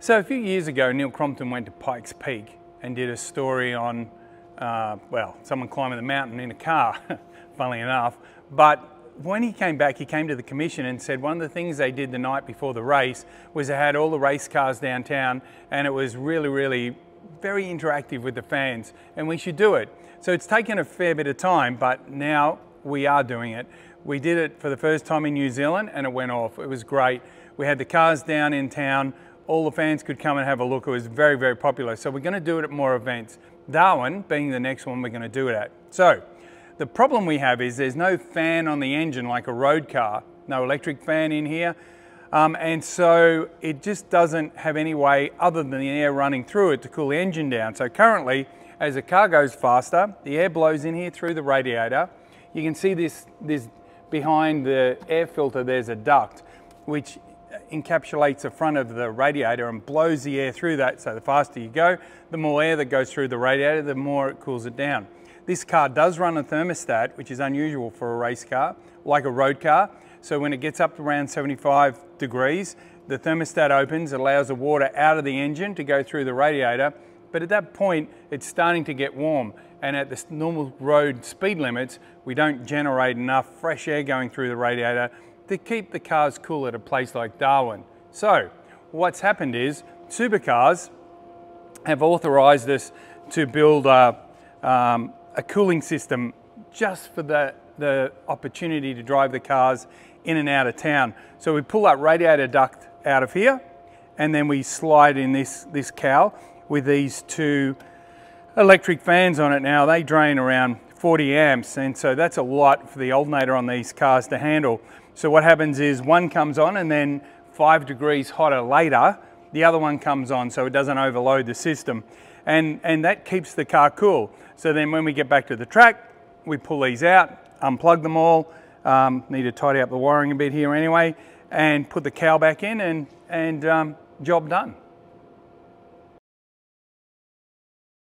So a few years ago, Neil Crompton went to Pikes Peak and did a story on, well, someone climbing the mountain in a car, funnily enough. But when he came back, he came to the commission and said one of the things they did the night before the race was they had all the race cars downtown, and it was really very interactive with the fans, and we should do it. So it's taken a fair bit of time, but now we are doing it. We did it for the first time in New Zealand and it went off. It was great. We had the cars down in town. All the fans could come and have a look. It was very popular. So we're going to do it at more events. Darwin being the next one we're going to do it at. So the problem we have is there's no fan on the engine like a road car, no electric fan in here. And so it just doesn't have any way other than the air running through it to cool the engine down. So currently, as the car goes faster, the air blows in here through the radiator. You can see this behind the air filter, there's a duct which encapsulates the front of the radiator and blows the air through that. So the faster you go, the more air that goes through the radiator, the more it cools it down. This car does run a thermostat, which is unusual for a race car, like a road car. So when it gets up to around 75 degrees, the thermostat opens, allows the water out of the engine to go through the radiator. But at that point, it's starting to get warm. And at the normal road speed limits, we don't generate enough fresh air going through the radiator to keep the cars cool at a place like Darwin. So what's happened is Supercars have authorised us to build a cooling system just for the opportunity to drive the cars in and out of town. So we pull that radiator duct out of here, and then we slide in this cowl with these two electric fans on it. Now they drain around 40 amps, and so that's a lot for the alternator on these cars to handle. So what happens is one comes on, and then 5 degrees hotter later, the other one comes on, so it doesn't overload the system. And that keeps the car cool. So then when we get back to the track, we pull these out, unplug them all, need to tidy up the wiring a bit here anyway, and put the cowl back in, and job done.